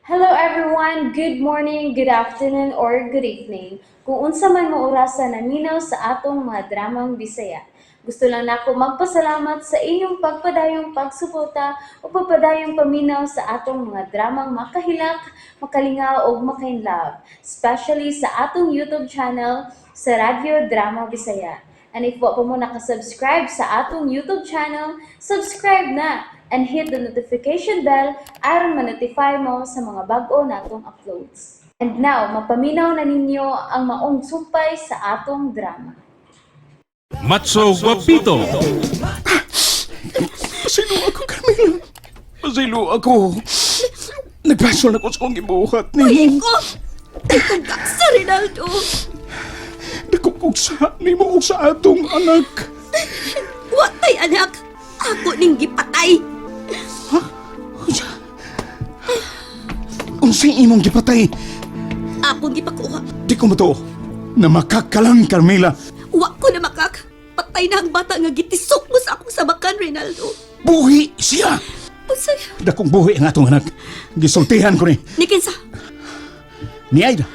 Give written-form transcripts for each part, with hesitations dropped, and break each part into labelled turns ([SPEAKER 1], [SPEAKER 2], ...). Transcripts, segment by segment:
[SPEAKER 1] Hello everyone, good morning, good afternoon, or good evening. Kung unsa man mo orasan naminaw sa atong mga dramang Bisaya. Gusto lang nako magpasalamat sa inyong pagpadayong pagsuporta o pagpadayong paminaw sa atong mga dramang makahilak, makalingaw o makainlove, especially sa atong YouTube channel sa Radyo Drama Bisaya. And if wa pa mo nakasubscribe sa atong YouTube channel, subscribe na and hit the notification bell aron ma-notify mo sa mga bag-o natong uploads. And now, mapaminaw na ninyo ang maong sumpay sa atong drama.
[SPEAKER 2] Matso Guapito.
[SPEAKER 3] Pasilo ako, Carmela. Pasilo ako. Nagpasol na ko sa kong ibuhat ni
[SPEAKER 4] Iko! Iko gaksa, Rinaldo!
[SPEAKER 3] Nakukugsa ni mo sa atong anak.
[SPEAKER 4] Watay anak! Ako ning gipatay!
[SPEAKER 3] Unsay imong gipatay?
[SPEAKER 4] Akong gipakuha.
[SPEAKER 3] Di ko mato na makakalang, Carmela.
[SPEAKER 4] Wa ko na makak. Patay na ang bata nga gitisok mo sa akong sabakan, Rinaldo.
[SPEAKER 3] Buhi siya.
[SPEAKER 4] Unsay?
[SPEAKER 3] Dakong buhi ang atong anak. Gisultihan ko ni
[SPEAKER 4] Nikinsa?
[SPEAKER 3] Aida.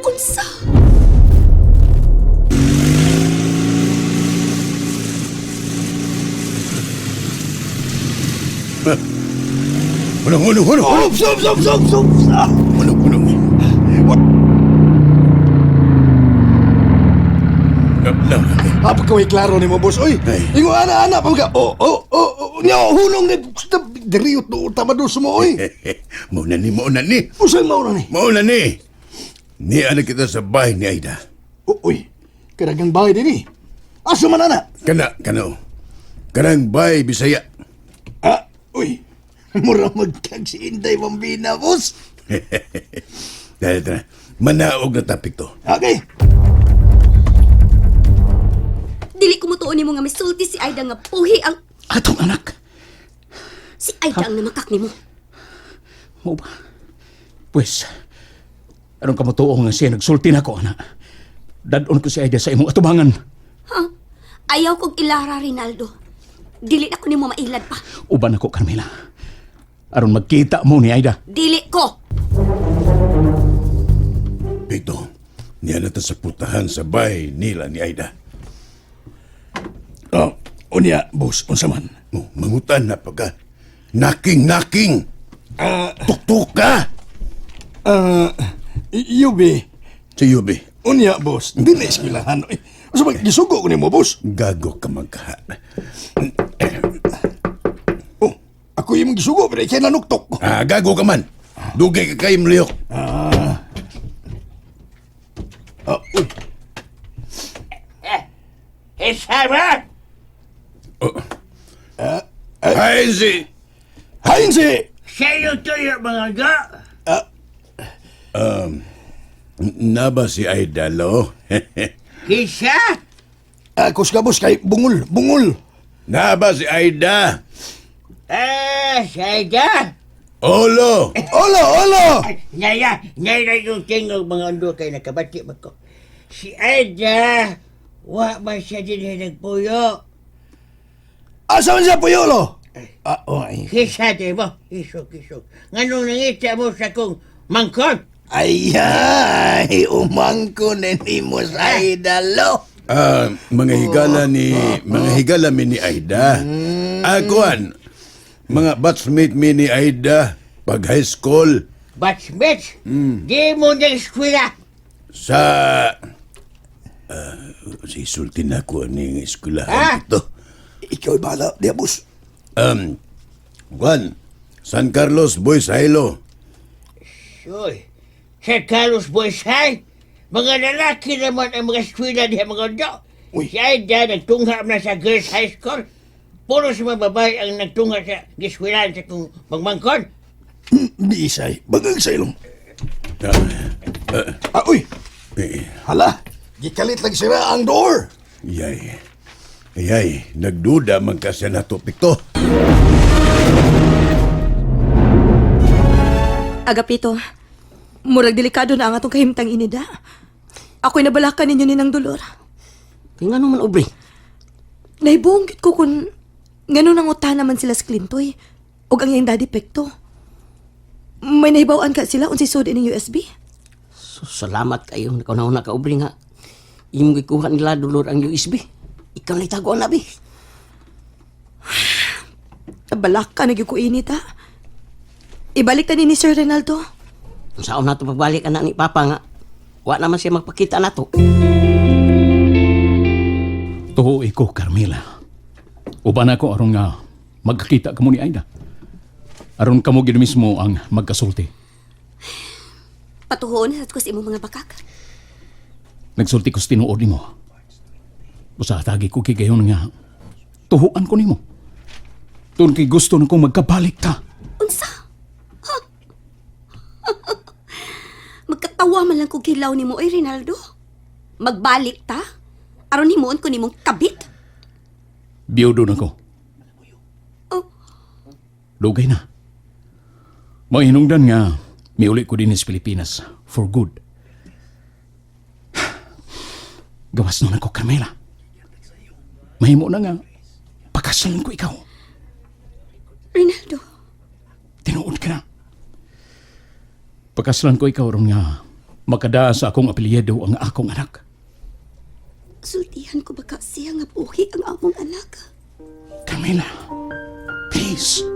[SPEAKER 4] Unsa?
[SPEAKER 3] Huno. Stop. Huno. Apa kaway klaro ni mo, boss? Oy, ingo ana pa ka. Nya hulong ni diriut do tamadus mo, oy.
[SPEAKER 5] Mauna ni.
[SPEAKER 3] Usay mao na ni.
[SPEAKER 5] Mauna ni. Ni anak kita sa bahay ni Aida.
[SPEAKER 3] Uy, kadagang bahay din ni. Asa man ana?
[SPEAKER 5] Kanang bahay Bisaya.
[SPEAKER 3] Uy, mura magkag si Inday Bambina, boss.
[SPEAKER 5] Tara. Manaog na topic to.
[SPEAKER 3] Okay.
[SPEAKER 4] Dili ko mutuon nimo nga misulti si Aida nga puhi ang...
[SPEAKER 3] Atong anak.
[SPEAKER 4] Si Aida ang namakak nimo.
[SPEAKER 3] Mo ba? Pues, anong kamutuo nga siya nagsulti na ko, anak. Dadon ko si Aida sa imong atubangan.
[SPEAKER 4] Ha? Ayaw kong ilara, Rinaldo. Dili na ko nimo mailad pa.
[SPEAKER 3] Uban ako, Carmela. Aron magkita mo ni Aida.
[SPEAKER 4] Dili ko!
[SPEAKER 5] Pito, niya na ta sa putahan sa bahay nila ni Aida.
[SPEAKER 3] Unya, boss, unsa man.
[SPEAKER 5] Mangutan na pagka. Naking. Tuktok ka.
[SPEAKER 3] Yubi.
[SPEAKER 5] Si Yubi.
[SPEAKER 3] Unya, boss. Hindi na iskilahan. Asa ba, gisugo ko ni mo, boss?
[SPEAKER 5] Gago ka magka.
[SPEAKER 3] Ako yung gisugo, pero ikay nanuktok.
[SPEAKER 5] Gago ka man. Dugay ka kay mliyok.
[SPEAKER 3] Uy.
[SPEAKER 6] Isama!
[SPEAKER 5] Heinzi!
[SPEAKER 3] Heinze!
[SPEAKER 6] Sa'yo to yung mga ga?
[SPEAKER 5] Naba si Aida, lo?
[SPEAKER 6] Kisa?
[SPEAKER 3] Kus ka, boss, kay bungol.
[SPEAKER 5] Naba si Aida?
[SPEAKER 6] Sayda?
[SPEAKER 5] Olo!
[SPEAKER 3] Olo!
[SPEAKER 6] Ngaya yung tingog mga undo kay nakabati mo ko. Si Aida, wa ba siya din nagpuyo?
[SPEAKER 3] Asa man siya, Puyolo?
[SPEAKER 6] Kisa di mo? Isok. Nganong nangita mo sa kong mangkot?
[SPEAKER 3] Ay, umangko na ni mo sa idalo.
[SPEAKER 5] Mga higala mi ni Aida. Akuan, mga batchmate mi ni Aida pag high school
[SPEAKER 6] Batchmates? Di mo na eskwela?
[SPEAKER 5] sa si sultin ako ning eskwelahan to.
[SPEAKER 3] Ikaw bala, diya, boss.
[SPEAKER 5] Juan, San Carlos Boys Hilo.
[SPEAKER 6] Soy, sa Carlos Boysay, mga lalaki naman ang mga eskwela diya mga undo.
[SPEAKER 3] Uy.
[SPEAKER 6] Si Aida nagtungha na sa girls high school. Puro sa mga babae ang nagtungha sa giskwelahan sa kong pagmangkon.
[SPEAKER 3] Di isay, bagag sa ilong.
[SPEAKER 5] Ah,
[SPEAKER 3] Uy,
[SPEAKER 5] eh,
[SPEAKER 3] hala, gikalit lang sira ang door.
[SPEAKER 5] Yay, nagduda man ka sa natopik to.
[SPEAKER 4] Agapito, murag delikado na ang atong kahimtang inida. Ako'y nabalakan ninyo ninang dolor.
[SPEAKER 6] Tingnan naman, Obre.
[SPEAKER 4] Naibunggit ko kung Ngano nang uta naman sila sa Clintoy. O ang iyang daddy pekto. May nahibawaan ka sila unsay sud ining USB?
[SPEAKER 6] So, salamat kayo. Nakauna ka ubring nga. Imong gikuha nila dulor ang USB. Ikaw na itago na, bi.
[SPEAKER 4] Balak ka nagyud ko init ha. Ibalik ta ni Sir Rinaldo.
[SPEAKER 6] Saan na ito pagbalik anak ni Papa nga. Wa naman siya magpakita na to.
[SPEAKER 3] Tuhoy ko, Carmela. Uban ako aron nga magkakita ka mo ni Aida. Aron kamo gid mismo ang magkasulti.
[SPEAKER 4] Patuhoon sa ko sa imong mga bakak.
[SPEAKER 3] Nagsulti ko sa tinuod nimo. Usa tagi ko kigayon nga tuhuan ko nimo. Doon kay gusto na kong magkabalik ka.
[SPEAKER 4] Unsa? Ha? Magkatawa man lang kog hilaw nimo ay Rinaldo. Magbalik ta? Aron himuon ko nimong kabit?
[SPEAKER 3] Biyudo na ko.
[SPEAKER 4] Oh.
[SPEAKER 3] Dugay na. Mahinungdan nga miuli ko din sa Pilipinas for good. Gawas nun ako, Carmela. Mahimo na nga pakasalan ko ikaw.
[SPEAKER 4] Rinaldo.
[SPEAKER 3] Tinuod ka na. Pakasalan ko ikaw ron nga makada sa akong apelyido ang akong anak.
[SPEAKER 4] Sultihan ko baka siya nga buhi ang among anak.
[SPEAKER 3] Carmela, please.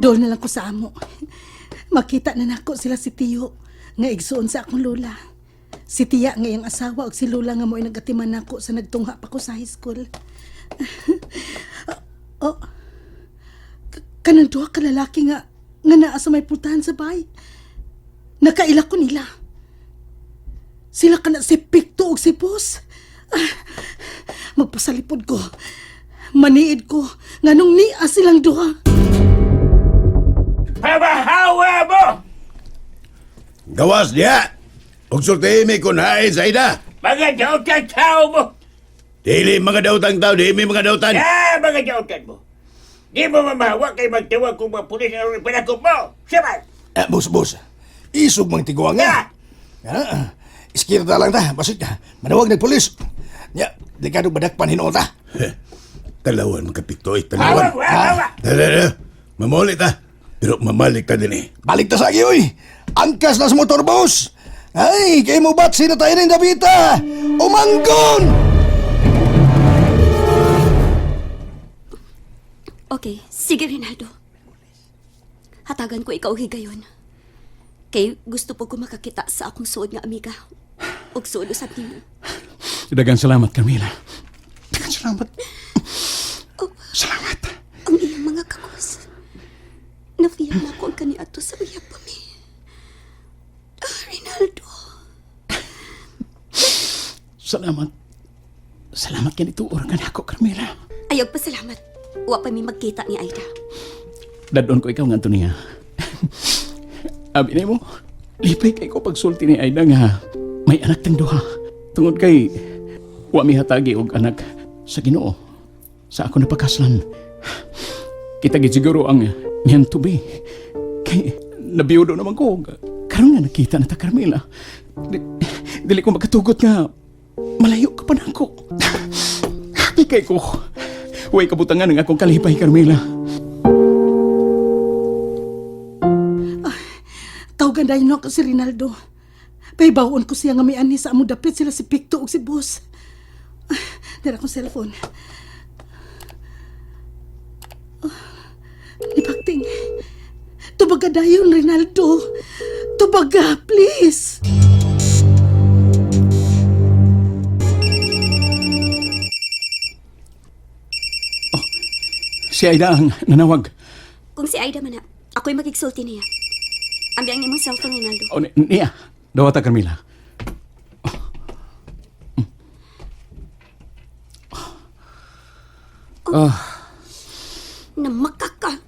[SPEAKER 7] Dol na lang ko sa amo. Makita na nako sila si Tiyo nga igsuon sa akong lola. Si Tiya nga iyang asawa ug si Lola nga mo'y nagatiman nako sa nagtungha pa ko sa high school. Oh. Kanang duha ka lalaki nga naa sa may pultahan sa bahay. Nakaila ko nila. Sila kana si Picto ug si Boss. Magpasalipod ko. Maniid ko nganong niya silang duha.
[SPEAKER 6] Hawa mo!
[SPEAKER 5] Gawas diya! Ug sultihin mi kung hain sa Aida.
[SPEAKER 6] Mga dautan tao mo!
[SPEAKER 5] Dili mga dautang tao, dili mi mga dautan.
[SPEAKER 6] Mga dautan mo! Di mo mamahawa kay magtawag kung mga pulis ang pinakop mo! Sabat!
[SPEAKER 8] Boss. Isog mang tiguang nga. Iskirta lang ta, basit ka. Manawag ng polis. Ya, delikado badakpan hinoon ta.
[SPEAKER 5] Talawan makapiktoy, talawan.
[SPEAKER 6] Hawa!
[SPEAKER 5] Dada, mamulit ta. Pero mamalik ta din eh.
[SPEAKER 8] Balik ta sa agiyoy. Angkas na sa motor, boss. Ay, kay mo ba't sino tayo ng Davita? Umanggon!
[SPEAKER 4] Okay, sige Rinaldo. Hatagan ko ikaw higayon. Kay gusto po ko makakita sa akong suod nga amiga. Ug suod sa timo.
[SPEAKER 3] Dagang salamat, Carmela. Dagang salamat. Salamat.
[SPEAKER 4] Ang iyang mga kakos. Nafiyan na ako ang kaniadto sa uyab pa mi. Rinaldo.
[SPEAKER 3] Salamat. Salamat yan ito orangan ako, Carmela.
[SPEAKER 4] Ayog pa salamat. Wa pa mi magkita ni Aida.
[SPEAKER 3] Dadon ko ikaw nga ito niya. Abi na mo, lipay kay ko pagsulti ni Aida nga may anak tang duha. Tungod kay wa mi hatagi og anak sa Ginoo. Sa ako napakaslan. Kita gid siguro ang miyan to be. Kay nabiyudo naman ko. Karon nga nakita na ta, Carmela. Dili ko magkatugot nga malayo ka pa na ako. Happy kay ko. Huwag kabutangan ng akong kalipay, Carmela.
[SPEAKER 7] Tawagan dayon ako si Rinaldo. Paibawon ko siya nga may ani sa among dapit sila si Picto ug si Boss. Dara akong cellphone. Ipakting. Tubaga dayon, Rinaldo. Tubaga, please.
[SPEAKER 3] Si Aida ang nanawag.
[SPEAKER 4] Kung si Aida man na, ako'y magigsulti niya. Ambi ang imong cellphone, Rinaldo.
[SPEAKER 3] O, niya. Dawata, Carmela.
[SPEAKER 4] Namakaka.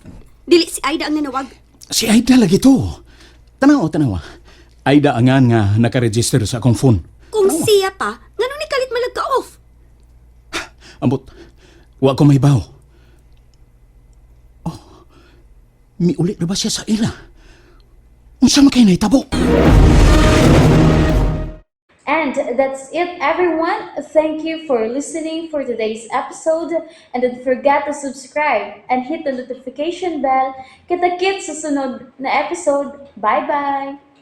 [SPEAKER 4] Dili si Aida ang nanawag.
[SPEAKER 3] Si Aida lagi to. Tanawa. Aida angan nga nakaregister sa akong phone.
[SPEAKER 4] Kung siya pa, nganong ni kalit malag ka-off?
[SPEAKER 3] Ambot, wa ko may baw. Oh, miulit na ba siya sa ila? Unsa man kay nahitabo?
[SPEAKER 1] And And that's it, everyone. Thank you for listening for today's episode. And don't forget to subscribe and hit the notification bell. Kita-kits sa sunod na episode. Bye-bye!